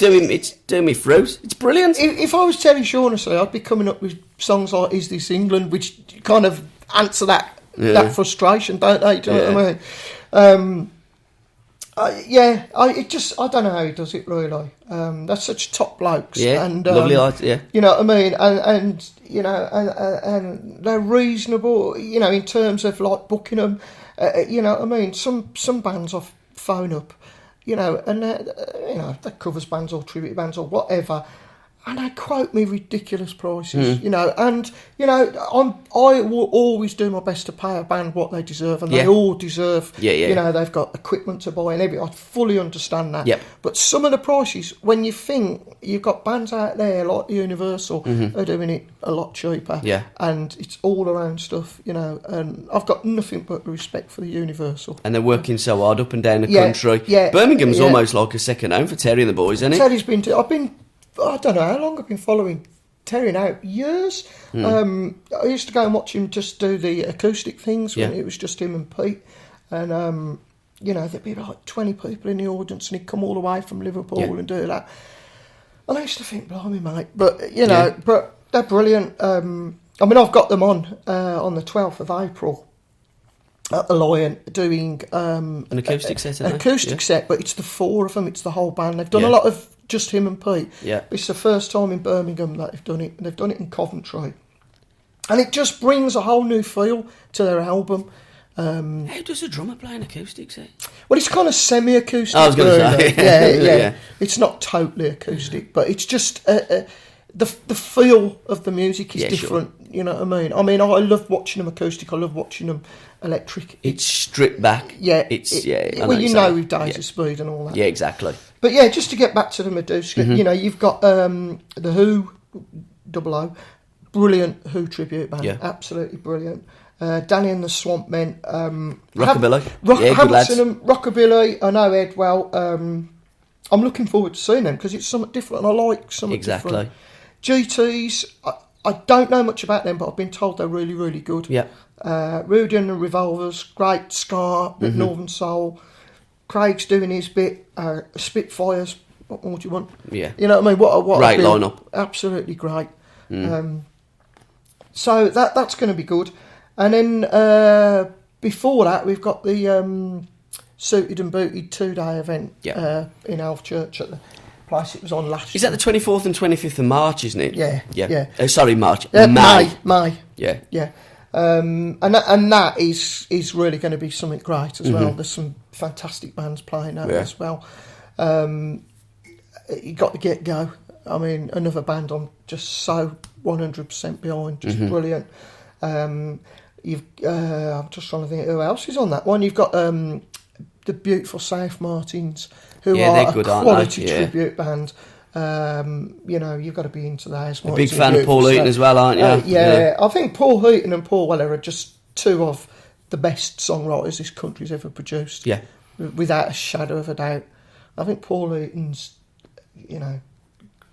doing me fruit. It's brilliant. If I was Terry Shaughnessy, I'd be coming up with songs like "Is This England," which kind of answer that frustration, don't they? Do you know what I mean? I don't know how he does it, really. That's such top blokes. Yeah, and, lovely idea. You know what I mean? And they're reasonable, in terms of, like, booking them. You know what I mean? Some bands I phone up, and they're covers bands or tribute bands or whatever, And they quote me ridiculous prices, you know. And you know, I will always do my best to pay a band what they deserve, and they all deserve. You know, they've got equipment to buy and everything. I fully understand that. But some of the prices, when you think you've got bands out there like Universal, are doing it a lot cheaper. And it's all around stuff, you know. And I've got nothing but respect for the Universal. And they're working so hard up and down the country. Birmingham's almost like a second home for Terry and the boys, isn't it? Terry's been. I don't know how long I've been following Terry now. Years. I used to go and watch him just do the acoustic things when it was just him and Pete. And, you know, there'd be like 20 people in the audience and he'd come all the way from Liverpool and do that. And I used to think, blimey, mate. But, you know, but they're brilliant. I mean, I've got them on the 12th of April at the Lion doing... an acoustic set, isn't it? An acoustic set, but it's the four of them. It's the whole band. They've done a lot of... just him and Pete. It's the first time in Birmingham that they've done it. They've done it in Coventry. And it just brings a whole new feel to their album. How does a drummer play an acoustic set? Well, it's kind of semi-acoustic. I was going to say. Yeah. It's not totally acoustic, but it's just... the feel of the music is different, you know what I mean? I love watching them acoustic. I love watching them electric. It's stripped back. Well, you know with Days of Speed and all that. Yeah, exactly. But yeah, just to get back to the Medusa, you know, you've got the Who, 00, brilliant Who tribute band, absolutely brilliant. Danny and the Swamp Men, Rockabilly, good lads. Rockabilly, I know Ed well. I'm looking forward to seeing them because it's something different, and I like something different. GTs, I don't know much about them, but I've been told they're really, really good. Rudy and the Revolvers, great ska, bit Northern Soul. Craig's doing his bit. Spitfires, what more do you want? Yeah. You know what I mean? What great lineup. Absolutely great. So that's going to be good. And then before that, we've got the Suited and Booted 2-day event in Elf Church at the place it was on last year. Is that the 24th and 25th of March, isn't it? Yeah. Sorry, March. May. Yeah. And that is really going to be something great as well. There's some fantastic bands playing that as well. You got to get go. I mean, another band I'm just so 100% behind, just brilliant. I'm just trying to think who else is on that one. You've got the beautiful South Martins, who are a quality tribute band. You know, you've got to be into that. A big fan of Paul Heaton as well, aren't you? I think Paul Heaton and Paul Weller are just two of the best songwriters this country's ever produced. Yeah, without a shadow of a doubt. I think Paul Heaton's, you know,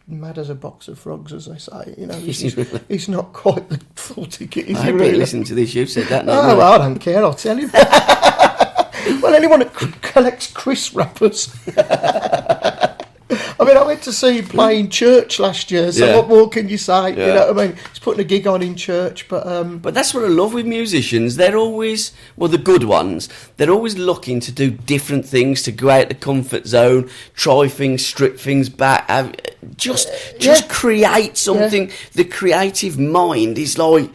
mad as a box of frogs, as they say. You know, he's not quite the full ticket. Is I hope you listen to this. You've said that. Oh, well, I don't care. I'll tell you. Well, anyone that collects Chris wrappers. I mean, I went to see him play in church last year, so what more can you say? You know what I mean? He's putting a gig on in church, but that's what I love with musicians. They're always, well, the good ones, they're always looking to do different things, to go out the comfort zone, try things, strip things back, just create something. The creative mind is like,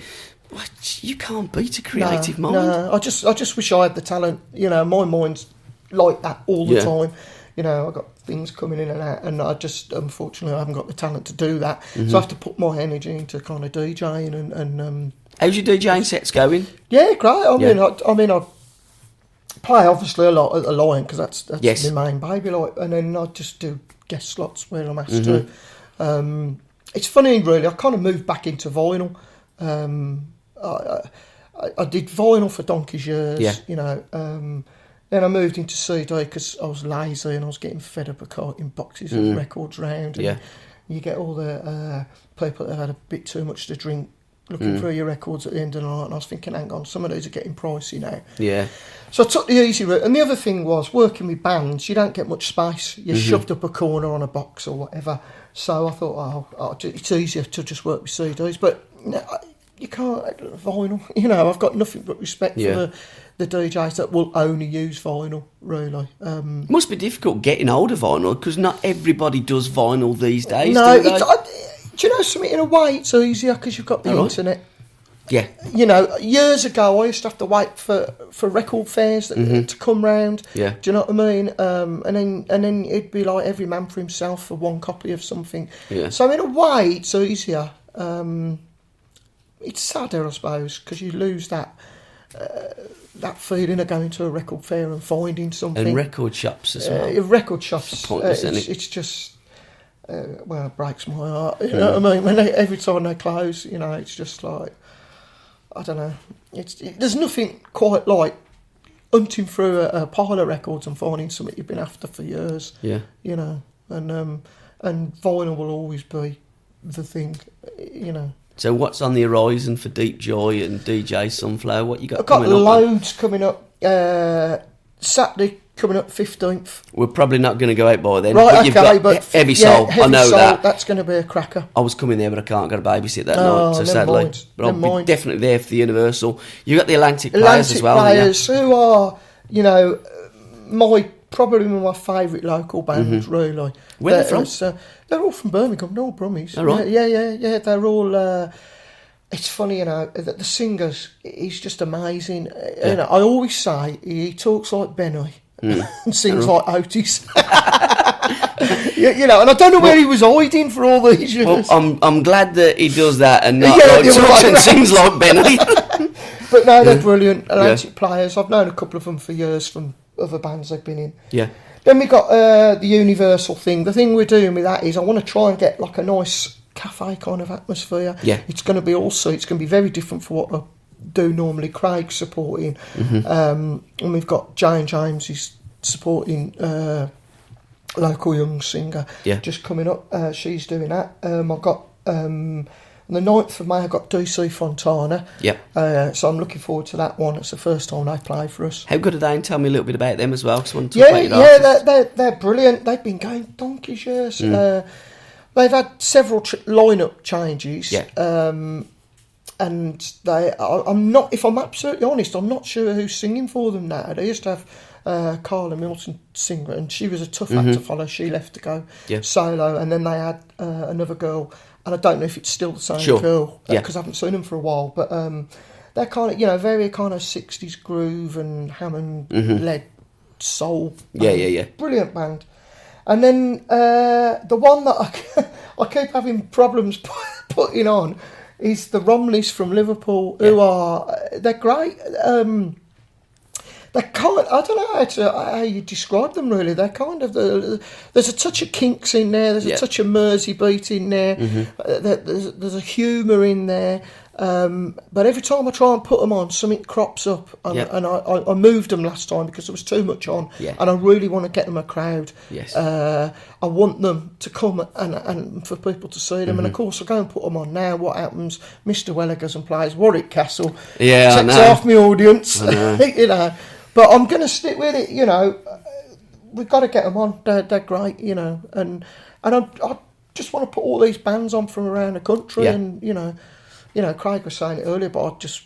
you can't beat a creative mind. No, I just wish I had the talent. You know, my mind's like that all the time. You know, I've got things coming in and out, and I just, unfortunately, I haven't got the talent to do that. So I have to put my energy into kind of DJing and how's your DJing sets going? Yeah, great. I mean, I play obviously a lot at the Lion because that's my main baby, like, and then I just do guest slots where I'm asked to. It's funny, really. I kind of moved back into vinyl. I did vinyl for donkey's years, you know. Then I moved into CD because I was lazy and I was getting fed up of carting boxes of records round. And you get all the people that have had a bit too much to drink looking through your records at the end of the night, and I was thinking, hang on, some of these are getting pricey now. Yeah. So I took the easy route. And the other thing was, working with bands, you don't get much space. You're shoved up a corner on a box or whatever. So I thought, it's easier to just work with CDs. But you can't, vinyl, you know, I've got nothing but respect for the DJs that will only use vinyl, really. It must be difficult getting hold of vinyl because not everybody does vinyl these days. No, do you know something? In a way, it's easier because you've got the internet. Yeah. You know, years ago, I used to have to wait for record fairs to come round. Yeah. Do you know what I mean? And then it'd be like every man for himself for one copy of something. Yeah. So in a way, it's easier. It's sadder, I suppose, because you lose that feeling of going to a record fair and finding something. And record shops as well. Record shops. It's just. Well, it breaks my heart. You know what I mean? Every time they close, you know, it's just like, I don't know. There's nothing quite like hunting through a pile of records and finding something you've been after for years. Yeah. You know, and vinyl will always be the thing. You know. So what's on the horizon for Deep Joy and DJ Sunflower? What you got? I've got coming up? loads coming up. Saturday. Coming up 15th. We're probably not going to go out by then. Right, but you've got Heavy Soul. I know Soul, that. That's going to be a cracker. I was coming there, but I can't go to babysit that night, so sadly. Mind. But I'll be definitely there for the Universal. You've got the Atlantic Players as well. Players, who are, you know, probably one of my favourite local bands, really. Where are they from? They're all from Birmingham, they're all Brummies. Oh, right. Yeah, they're all... it's funny, you know, that the singers, he's just amazing. Yeah. You know, I always say he talks like Benny. And sings like Otis. You know, and I don't know where he was hiding for all these years. Well, I'm glad that he does that and not talks and sings like Benny. But no, they're brilliant. Atlantic Players. I've known a couple of them for years from other bands they've been in. Yeah. Then we got the Universal thing. The thing we're doing with that is I want to try and get like a nice cafe kind of atmosphere. Yeah. It's going to be it's going to be very different for what I do normally. Craig's supporting, and we've got Jane James, he's supporting local young singer just coming up. She's doing that. I've got on the 9th of May I've got DC Fontana, so I'm looking forward to that one. It's the first time they play for us. How good are they? And tell me a little bit about them as well, because I want to talk about they're brilliant. They've been going donkey's years. They've had several lineup changes. And I'm not, if I'm absolutely honest, I'm not sure who's singing for them now. They used to have Carla Milton sing, and she was a tough act to follow. She left to go solo, and then they had another girl, and I don't know if it's still the same girl, because I haven't seen them for a while, but they're kind of, you know, very kind of 60s groove and Hammond-led soul. Yeah. Brilliant band. And then the one that I keep having problems putting on is the Romleys from Liverpool, who they're great. They're kind. I don't know how you describe them really. They're kind of there's a touch of Kinks in there. There's a touch of Mersey beat in there. There's a humour in there. But every time I try and put them on, something crops up, and I moved them last time because there was too much on, and I really want to get them a crowd. Yes. I want them to come and for people to see them, and of course I go and put them on now. What happens? Mr. Weller goes and plays Warwick Castle. Yeah, takes half my audience. You know, but I'm going to stick with it. You know, we've got to get them on. They're great. You know, and I just want to put all these bands on from around the country, and you know, Craig was saying it earlier, but I just,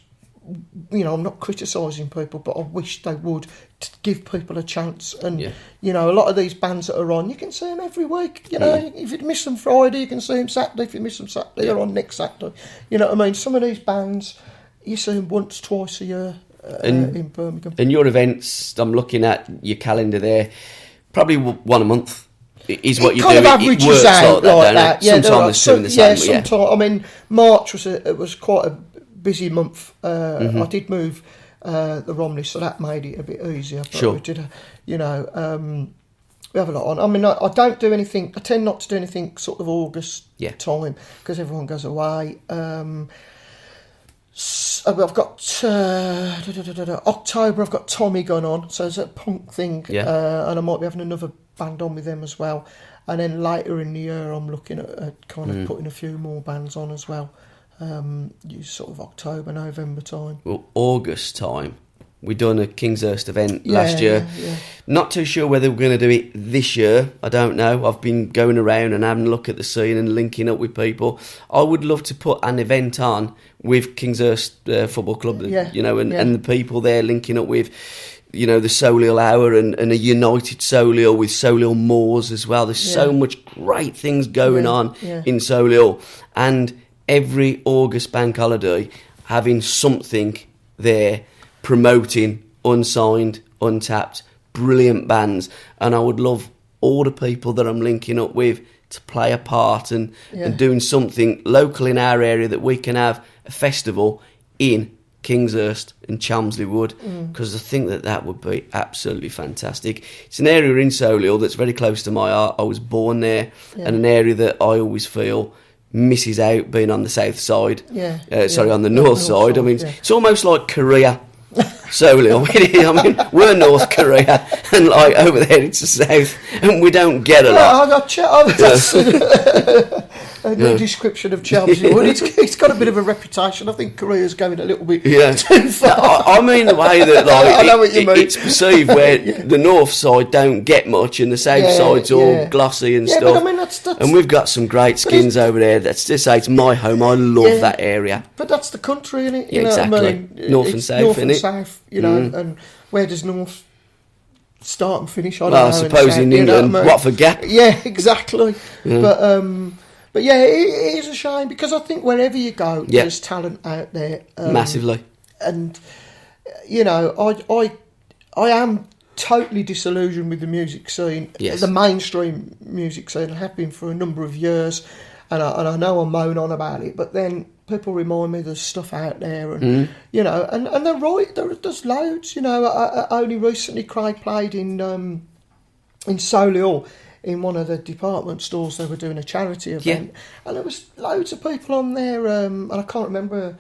you know, I'm not criticising people, but I wish they would to give people a chance. And, you know, a lot of these bands that are on, you can see them every week. You know, if you miss them Friday, you can see them Saturday. If you miss them Saturday, they're on next Saturday. You know what I mean? Some of these bands, you see them once, twice a year in Birmingham. And your events, I'm looking at your calendar there, probably one a month. Is what you do. Kind of averages out like that. Yeah, sometimes they're doing the same. Yeah, sometimes. I mean, March was quite a busy month. I did move the Romney, so that made it a bit easier. But we did, we have a lot on. I mean, I don't do anything. I tend not to do anything sort of August time because everyone goes away. I've got October. I've got Tommy going on, so it's a punk thing, and I might be having another band on with them as well. And then later in the year, I'm looking at kind of putting a few more bands on as well. Sort of October, November time. Well, August time. We done a Kingshurst event last year. Yeah. Not too sure whether we're going to do it this year. I don't know. I've been going around and having a look at the scene and linking up with people. I would love to put an event on with Kingshurst Football Club, and the people there linking up with, you know, the Solihull Hour and a United Solihull with Solihull Moors as well. There's so much great things going on in Solihull. And every August bank holiday, having something there promoting unsigned, untapped, brilliant bands, and I would love all the people that I'm linking up with to play a part and doing something local in our area, that we can have a festival in Kingshurst and Chelmsley Wood, because I think that would be absolutely fantastic. It's an area in Solihull that's very close to my heart. I was born there, and an area that I always feel misses out being on the south side. On the north side. I mean, it's almost like Korea. Solihull. I mean, we're North Korea, and like over there it's the south, and we don't get a lot. That's a new description of Chelmsley Wood. It's got a bit of a reputation. I think Korea's going a little bit too far. I mean the way that like I know what you mean. It's perceived where the north side don't get much, and the south side's all glossy and stuff. But I mean, that's and we've got some great skins over there. That's just it's my home. I love that area. But that's the country, isn't it? You know exactly. what I mean? North and south, north and innit? south. You know, and where does north start and finish? I don't know. I suppose in England, Watford Gap. Yeah, exactly. But yeah, it is a shame, because I think wherever you go, there's talent out there. Massively. And you know, I am totally disillusioned with the music scene, the mainstream music scene. I have been for a number of years, and I know I moan on about it, but then people remind me there's stuff out there, and you know, and they're right. There's loads. You know, I only recently Craig played in Solihull in one of the department stores. They were doing a charity event, and there was loads of people on there. And I can't remember.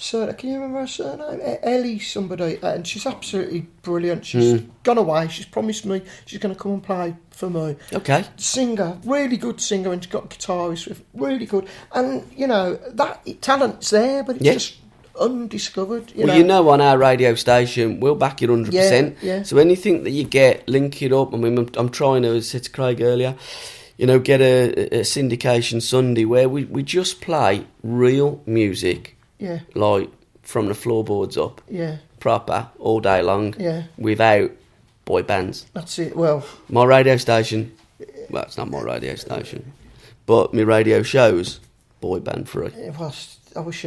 Can you remember her surname? Ellie somebody, and she's absolutely brilliant. She's gone away. She's promised me she's going to come and play for me. Okay. Singer, really good singer, and she's got a guitarist with really good. And you know that talent's there, but it's just undiscovered. You know, on our radio station, we'll back it 100%. Yeah. So anything that you get, link it up. I mean, I'm trying to, as I said to Craig earlier, you know, get a syndication Sunday where we just play real music. Yeah. Like from the floorboards up. Yeah. Proper, all day long. Yeah. Without boy bands. That's it. Well, my radio station, well, it's not my radio station, but my radio shows boy band free. I wish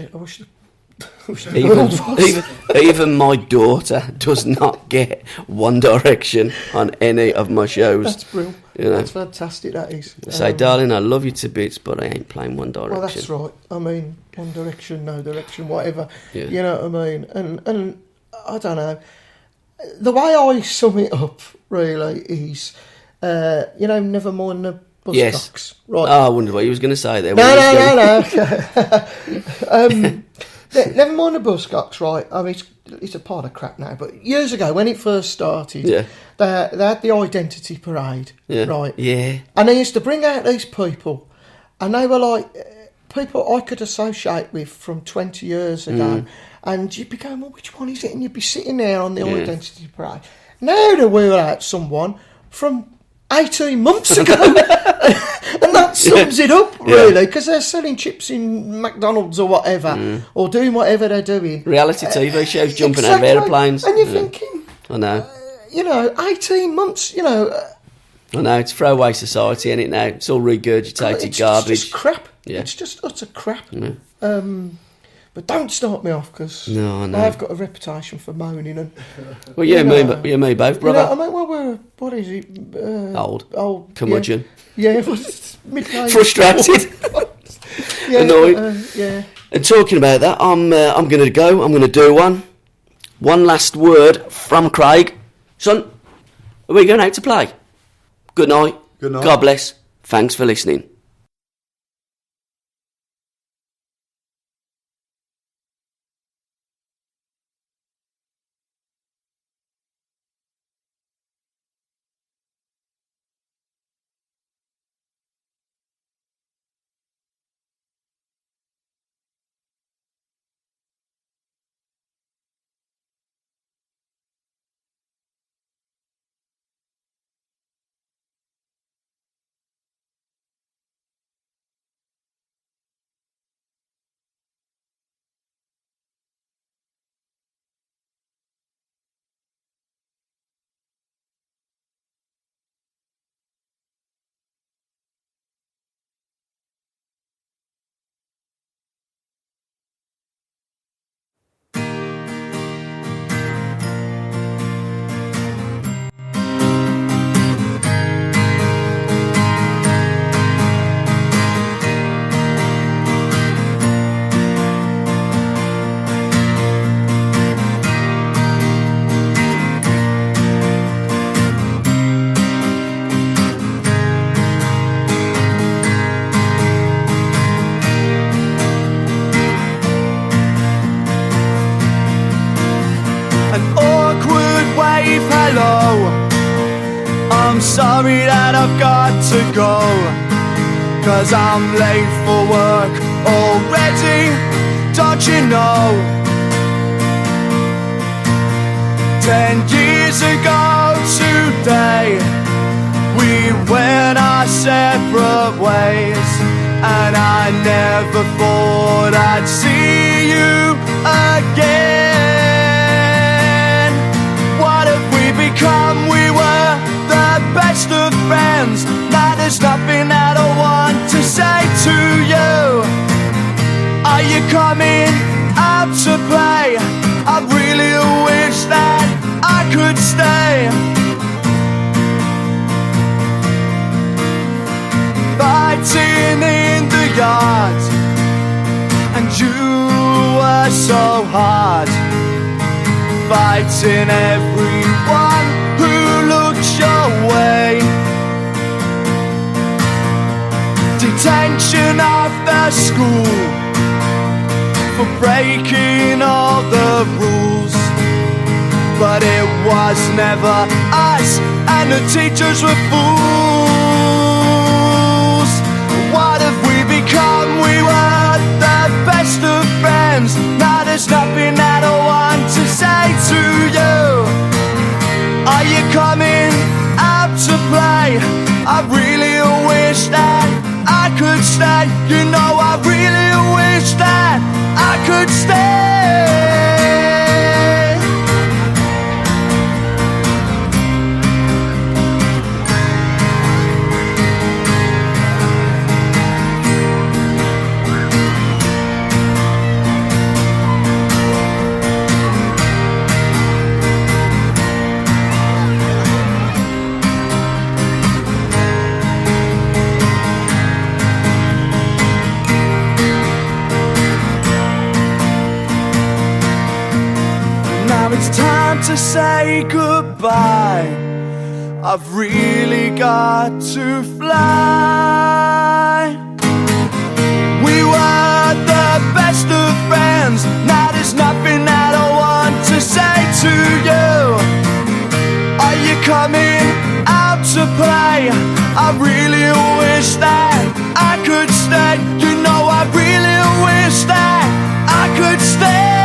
even my daughter does not get One Direction on any of my shows. That's brilliant. You know? That's fantastic, that is. I say, darling, I love you to bits, but I ain't playing One Direction. Well, that's right. I mean, One Direction, No Direction, whatever. Yeah. You know what I mean? And I don't know. The way I sum it up, really, is, you know, never mind the buzzcocks. Right. Oh, I wondered what you was going to say there. No. Never mind the buzzcocks, right? I mean, it's a pile of crap now, but years ago, when it first started, they had the identity parade, right? Yeah. And they used to bring out these people, and they were like people I could associate with from 20 years ago, and you'd be going, well, which one is it? And you'd be sitting there on the identity parade. Now they wheel out someone from 18 months ago, and that sums it up, really, because they're selling chips in McDonald's or whatever, or doing whatever they're doing. Reality TV shows, jumping out of aeroplanes. And you're thinking, I know. You know, 18 months, you know. I know, it's throwaway society, isn't it now? It's all regurgitated garbage. It's just crap. Yeah. It's just utter crap. Yeah. But don't start me off, because I've got a reputation for moaning. And well, you and me both, brother. You know, I mean, well, what is it? Old. Curmudgeon. Yeah, mid-age. Frustrated. Annoyed. And talking about that, I'm going to go. I'm going to do one. One last word from Craig. Son, are we going out to play? Good night. Good night. God bless. Thanks for listening. sorry that I've got to go, 'cause I'm late for work already, don't you know? 10 years ago today, we went our separate ways, and I never thought I'd see you again. What have we become? We were the best of friends. Now there's nothing that I want to say to you. Are you coming out to play? I really wish that I could stay. Fighting in the yard, and you were so hard. Fighting everyone who looks your way. Detention after school for breaking all the rules, but it was never us, and the teachers were fools. What have we become? We were the best of friends. Now there's nothing that I want to say to you. Are you coming out to play? I really wish that I could stay. You know, I really wish that I could stay. Now it's time to say goodbye. I've really got to fly. We were the best of friends. Now there's nothing that I want to say to you. Are you coming out to play? I really wish that I could stay. You know, I really wish that I could stay.